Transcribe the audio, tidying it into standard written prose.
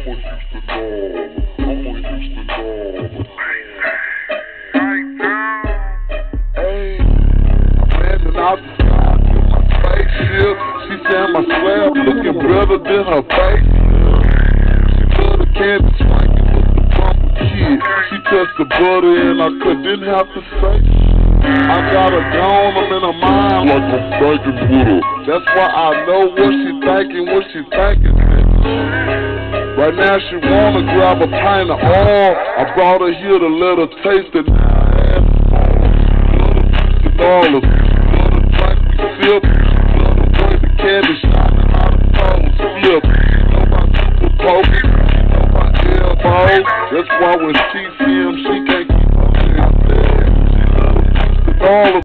Out the sky with my spaceship. She said my slab looking better than her face. She love the candy swanky with the bumper kid. She touched the butter and I didn't have to say. I got her gone, I'm in her mind like I'm breaking with her. That's why I know what she thinking, Right now she wanna grab a pint of oil. I brought her here to let her taste it. $50. Flip, the candy shining out of cold flip. You know my super poker, you know my elbow. That's why when she